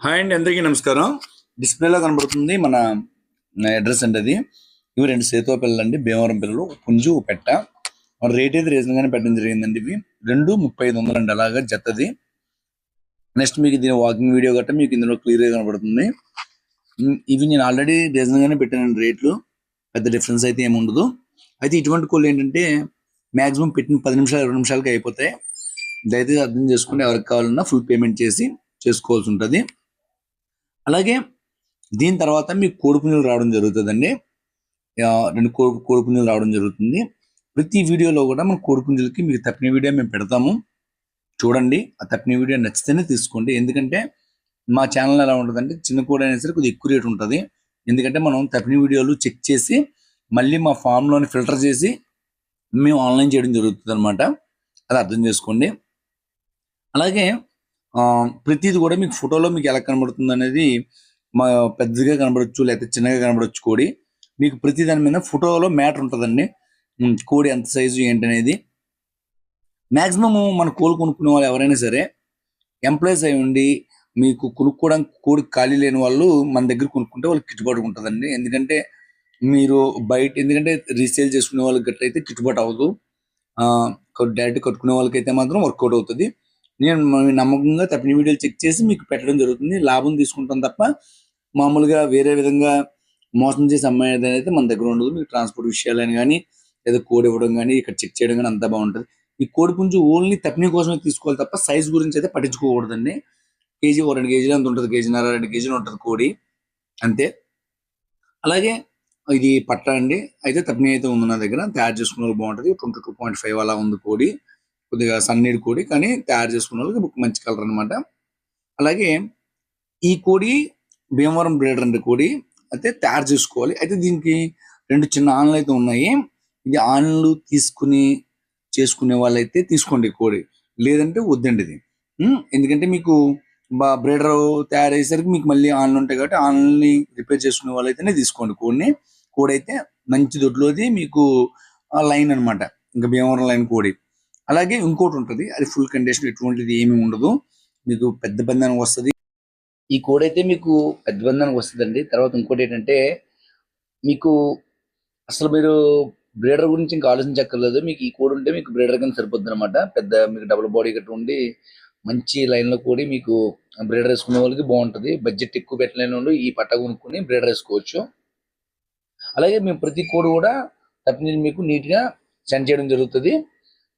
Hi అండి, అందరికీ నమస్కారం. డిస్ప్లేలో కనబడుతుంది మన అడ్రస్ అండి. అది ఇవి 2 సేతువ పిల్లలు అండి, భీమవరం పిల్లలు, పుంజు పెట్ట. మన రేట్ అయితే రీజనల్గానే పెట్టడం జరిగిందండి. ఇవి 2,3500 అండి, అలాగా జతది. నెక్స్ట్ మీకు దీని వాకింగ్ వీడియో గట్రా మీకు ఇందులో క్లియర్గా కనబడుతుంది. ఇవి నేను ఆల్రెడీ రీజనల్గానే పెట్టానండి రేట్లు, పెద్ద డిఫరెన్స్ అయితే ఏమి ఉండదు. అయితే ఇటువంటి కోళ్ళు ఏంటంటే మ్యాక్సిమం పెట్టిన 10 నిమిషాలు 20 నిమిషాలకి అయిపోతాయి. దయచేసి అర్థం చేసుకుని ఎవరికి కావాలన్నా ఫుల్ పేమెంట్ చేసుకోవాల్సి ఉంటుంది. అలాగే దీని తర్వాత మీకు కోడిపుంజులు రావడం జరుగుతుందండి. 2 కోడిపుంజులు రావడం జరుగుతుంది. ప్రతి వీడియోలో కూడా మన కోడిపుంజులకి మీకు తప్పిన వీడియో మేము పెడతాము, చూడండి. ఆ తప్పిన వీడియో నచ్చితేనే తీసుకోండి. ఎందుకంటే మా ఛానల్ ఎలా ఉంటుందంటే చిన్న కోడి అయినా సరే కొద్దిగా ఎక్కువ రేటు ఉంటుంది. ఎందుకంటే మనం తప్పిన వీడియోలు చెక్ చేసి మళ్ళీ మా ఫామ్లోని ఫిల్టర్ చేసి మేము ఆన్లైన్ చేయడం జరుగుతుంది అనమాట. అది అర్థం చేసుకోండి. అలాగే ప్రతిది కూడా మీకు ఫోటోలో మీకు ఎలా కనబడుతుంది అనేది మా పెద్దగా కనబడవచ్చు లేకపోతే చిన్నగా కనబడవచ్చు కోడి. మీకు ప్రతి దాని మీద ఫోటోలో మ్యాటర్ ఉంటుందండి, కోడి ఎంత సైజు ఏంటనేది. మ్యాక్సిమం మన కోళ్ళు కొనుక్కునే వాళ్ళు ఎవరైనా సరే ఎంప్లాయీస్ అయి ఉండి మీకు కొనుక్కోవడానికి కోడి ఖాళీ లేని వాళ్ళు మన దగ్గర కొనుక్కుంటే వాళ్ళకి గిట్టుబాటు ఉంటుందండి. ఎందుకంటే మీరు బయట రీసేల్ చేసుకునే వాళ్ళకి గట్రా అయితే గిట్టుబాటు అవ్వదు. డైరెక్ట్ కట్టుకునే వాళ్ళకైతే మాత్రం వర్కౌట్ అవుతుంది. నేను నమ్మకంగా తప్పిన వీడియోలు చెక్ చేసి మీకు పెట్టడం జరుగుతుంది. లాభం తీసుకుంటాం తప్ప మామూలుగా వేరే విధంగా మోసం చేసి అమ్మాయి అయితే మన దగ్గర ఉండదు. మీకు ట్రాన్స్పోర్ట్ విషయాలని కానీ లేదా కోడి ఇవ్వడం కానీ ఇక్కడ చెక్ చేయడం కానీ అంతా బాగుంటుంది. ఈ కోడి పుంజు ఓన్లీ తప్పిన కోసమే తీసుకోవాలి తప్ప సైజ్ గురించి అయితే పట్టించుకోకూడదండి. కేజీ 2 కేజీలు అంత ఉంటుంది, కేజీన్నర 2 కేజీలు ఉంటుంది కోడి అంతే. అలాగే ఇది పట్ట అండి. అయితే తప్పిన అయితే ఉంది నా దగ్గర, తయారు చేసుకున్న వాళ్ళు బాగుంటుంది. 22.5 అలా ఉంది కోడి, కొద్దిగా సన్నీడి కోడి, కానీ తయారు చేసుకున్న వాళ్ళకి మంచి కలర్ అనమాట. అలాగే ఈ కోడి భీమవరం బ్రీడర్ అండి కోడి, అయితే తయారు చేసుకోవాలి. అయితే దీనికి 2 చిన్న ఆన్లు అయితే ఉన్నాయి. ఇది ఆన్లు చేసుకునే వాళ్ళైతే తీసుకోండి కోడి, లేదంటే వద్దండి ఇది. ఎందుకంటే మీకు బ్రీడర్ తయారయ్యేసరికి మీకు మళ్ళీ ఆన్లు ఉంటాయి కాబట్టి ఆన్లని రిపేర్ చేసుకునే వాళ్ళైతేనే తీసుకోండి కోడిని. కోడి అయితే మంచి దొడ్లోది మీకు లైన్ అనమాట, ఇంకా భీమవరం లైన్ కోడి. అలాగే ఇంకోటి ఉంటుంది, అది ఫుల్ కండిషన్, ఎటువంటిది ఏమి ఉండదు, మీకు పెద్ద బంధానికి వస్తుంది. ఈ కోడి అయితే మీకు పెద్ద బంధానికి వస్తుందండి. తర్వాత ఇంకోటి ఏంటంటే మీకు అసలు మీరు బ్రీడర్ గురించి ఇంకా ఆలోచించక్కర్లేదు. మీకు ఈ కోడి ఉంటే మీకు బ్రీడర్ కింద సరిపోద్ది అనమాట. పెద్ద మీకు డబుల్ బాడీ గట్రా ఉండి మంచి లైన్లో కోడి మీకు బ్రీడర్ వేసుకునే వాళ్ళకి బాగుంటుంది. బడ్జెట్ ఎక్కువ పెట్టలేని వాళ్ళు ఈ పట్ట కొనుక్కొని బ్రీడర్ వేసుకోవచ్చు. అలాగే మేము ప్రతి కోడి కూడా తప్పిన మీకు నీట్గా సెండ్ చేయడం జరుగుతుంది.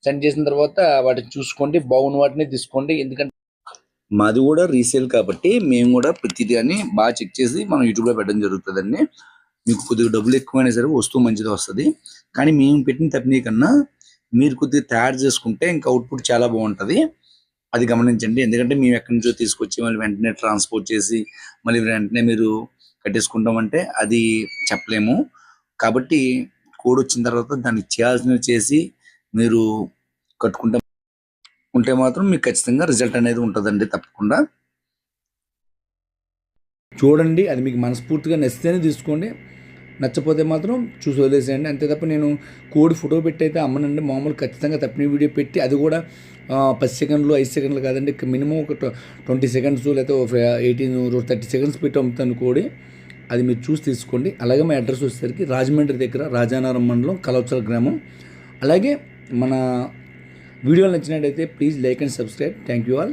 సెండ్ చేసిన తర్వాత వాటిని చూసుకోండి, బాగున్న వాటిని తీసుకోండి. ఎందుకంటే మాది కూడా రీసేల్ కాబట్టి మేము కూడా ప్రతిదాన్ని బాగా చెక్ చేసి మనం యూట్యూబ్లో పెట్టడం జరుగుతుందండి. మీకు కొద్దిగా డబ్బులు ఎక్కువైనా సరే వస్తువు మంచిది వస్తుంది. కానీ మేము పెట్టిన తప్పిన కన్నా మీరు కొద్దిగా తయారు చేసుకుంటే ఇంకా అవుట్పుట్ చాలా బాగుంటుంది. అది గమనించండి. ఎందుకంటే మేము ఎక్కడి నుంచో తీసుకొచ్చి మళ్ళీ వెంటనే ట్రాన్స్పోర్ట్ చేసి మళ్ళీ వెంటనే మీరు కట్టేసుకుంటామంటే అది చెప్పలేము. కాబట్టి కోడ్ వచ్చిన తర్వాత దాన్ని చేయాల్సినవి చేసి మీరు కట్టుకుంటే మాత్రం మీకు ఖచ్చితంగా రిజల్ట్ అనేది ఉంటుందండి, తప్పకుండా. చూడండి, అది మీకు మనస్ఫూర్తిగా నచ్చితేనే తీసుకోండి, నచ్చపోతే మాత్రం చూసి వదిలేసేయండి, అంతే తప్ప నేను కోడి ఫోటో పెట్టి అయితే అమ్మనండి. మామూలు ఖచ్చితంగా తప్పిన వీడియో పెట్టి అది కూడా 10 సెకండ్లు 5 సెకండ్లు కాదండి, మినిమం ఒక 20 సెకండ్స్ లేకపోతే 30 సెకండ్స్ పెట్టి అమ్ముతాను కోడి. అది మీరు చూసి తీసుకోండి. అలాగే మా అడ్రస్ వచ్చేసరికి రాజమండ్రి దగ్గర రాజానగరం మండలం కలవచల గ్రామం. అలాగే మన వీడియోలు నచ్చినట్టయితే please like and subscribe. Thank you all.